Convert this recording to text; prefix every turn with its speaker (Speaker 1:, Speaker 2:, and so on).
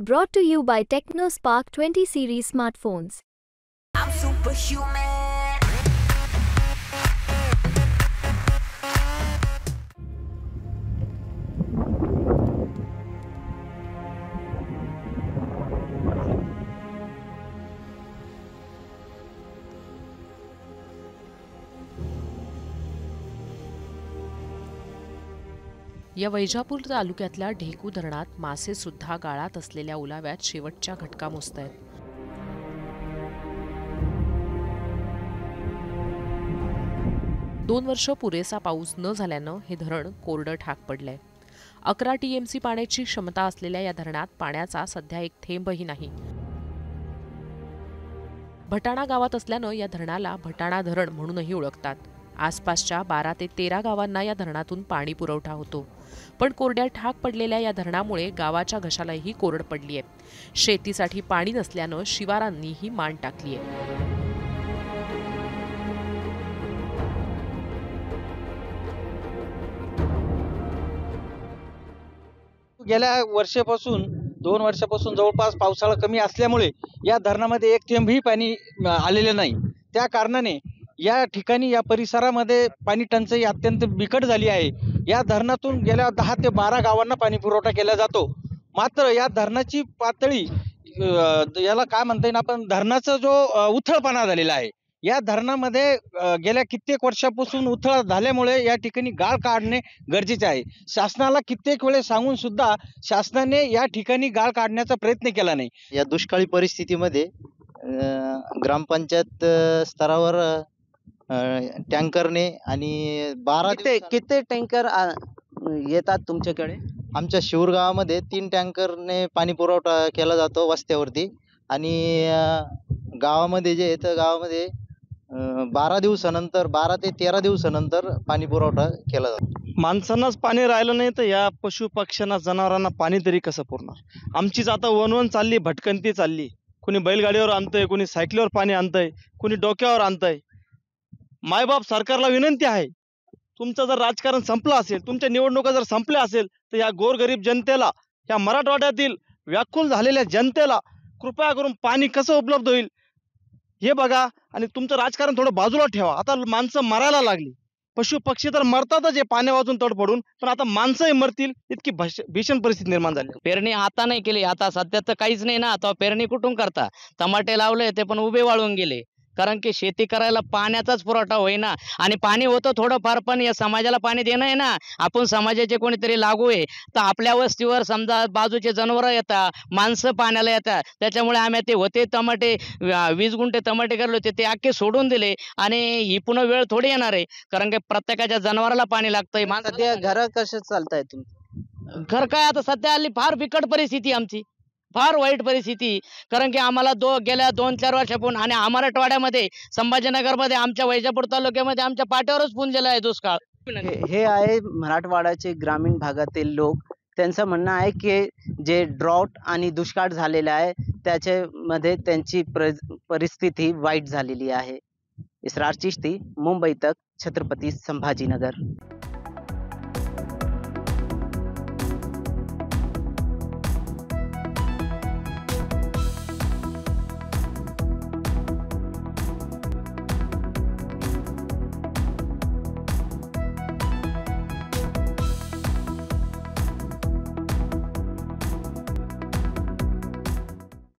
Speaker 1: Brought to you by TechnoSpark 20 series smartphones.
Speaker 2: I'm superhuman.
Speaker 3: या वैजापूर तालुक्यातल्या ढेकू धरणात मासे सुद्धा गाळात असलेल्या ओलाव्यात शेवटच्या घटका मोजतायत. दोन वर्ष पुरेसा पाऊस न झाल्यानं हे धरण कोरडं ठाक पडलंय. 11 TMC पाण्याची क्षमता असलेल्या या धरणात पाण्याचा सध्या एक थेंबही नाही. भटाणा गावात असल्यानं या धरणाला भटाणा धरण म्हणूनही ओळखतात. आसपासच्या 12 ते 13 गावांना या धरणातून पाणी पुरवठा होतो. पण कोरड्या ठाक पडलेल्या या धरणामुळे गावाच्या घशालाही कोरड पडली आहे. शेतीसाठी पाणी नसल्यानं शिवारांनीही मान टाकली आहे.
Speaker 4: गेल्या वर्षापासून 2 वर्षापासून जवळपास पावसाळा कमी असल्यामुळे या धरणामध्ये एक थेंबही पाणी आलेले नाही. त्या कारणाने या ठिकाणी या परिसरामध्ये पाणी टंचाई अत्यंत बिकट झाली आहे. या धरणातून गेल्या 10 ते 12 गावांना पाणी पुरवठा केला जातो. मात्र या धरणाची पातळी याला काय म्हणता येईल आपण, धरणाचा जो उथळपणा झालेला आहे. या धरणामध्ये गेल्या कित्येक वर्षापासून उथळ झाल्यामुळे या ठिकाणी गाळ काढणे गरजेचे आहे. शासनाला कित्येक वेळेस सांगून सुद्धा शासनाने या ठिकाणी गाळ काढण्याचा प्रयत्न केला नाही.
Speaker 5: या दुष्काळी परिस्थितीमध्ये ग्रामपंचायत स्तरावर टँकरने आणि 12
Speaker 6: किती टँकर येतात तुमच्याकडे?
Speaker 5: आमच्या शिऊर गावामध्ये 3 टँकरने पाणी पुरवठा केला जातो वस्त्यावरती. आणि गावामध्ये जे आहे तर गावामध्ये 12 दिवसानंतर 12 ते 13 दिवसानंतर पाणी पुरवठा केला जातो.
Speaker 7: माणसांनाच पाणी राहिलं नाही तर या पशु पक्ष्यांना जनावरांना पाणी तरी कसं पुरणार? आमचीच आता वनवन चालली, भटकंती चालली. कोणी बैलगाडीवर आणतंय, कोणी सायकलीवर पाणी आणतंय, कोणी डोक्यावर आणतंय. मायबाप सरकारला विनंती आहे, तुमचं जर राजकारण संपलं असेल, तुमच्या निवडणुका जर संपल्या असेल तर या गोरगरीब जनतेला, या मराठवाड्यातील व्याकुल झालेल्या जनतेला कृपया करून पाणी कसं उपलब्ध होईल हे बघा. आणि तुमचं राजकारण थोडं बाजूला ठेवा. आता माणसं मरायला लागली, पशु पक्षी तर मरतातच आहे पाण्या वाजून तडफडून, पण आता माणसंही मरतील इतकी भीषण परिस्थिती निर्माण झाली.
Speaker 6: पेरणी आता नाही केली, आता सध्या तर काहीच नाही ना. आता पेरणी कुठून करता? टमाटे लावले ते पण उभे वाळून गेले, कारण की शेती करायला पाण्याचाच पुरवठा होईना. आणि पाणी होतं थोडंफार, पण या समाजाला पाणी देणं आहे ना. आपण समाजाचे कोणीतरी लागू आहे तर आपल्या वस्तीवर समजा बाजूचे जनावरं येतात, माणसं पाण्याला येतात. त्याच्यामुळे आम्ही ते होते टमाटे 20 गुंठे टमाटे करले होते ते अख्खे सोडून दिले. आणि ही पुन्हा वेळ थोडी येणार आहे, कारण की प्रत्येकाच्या जनावराला पाणी लागतंय.
Speaker 8: सध्या घर कसं चालताय तुमचं?
Speaker 6: घर काय आता सध्या आली फार बिकट परिस्थिती, आमची फार वाईट परिस्थिती. कारण की आम्हाला गेल्या 2-4 वर्षापूर्वी आणि मराठवाड्यामध्ये संभाजीनगरमध्ये आमच्या वैजापूर तालुक्यामध्ये आमच्या पाट्यावरच पुंजलेला आहे दुष्काळ.
Speaker 8: हे आहे मराठवाड्याचे ग्रामीण भागातील लोक. त्यांचं म्हणणं आहे की जे ड्रॉट आणि दुष्काळ झालेला आहे त्याच्यामध्ये त्यांची परिस्थिती वाईट झालेली आहे. इसरार चिश्ती, मुंबई तक, छत्रपती संभाजीनगर.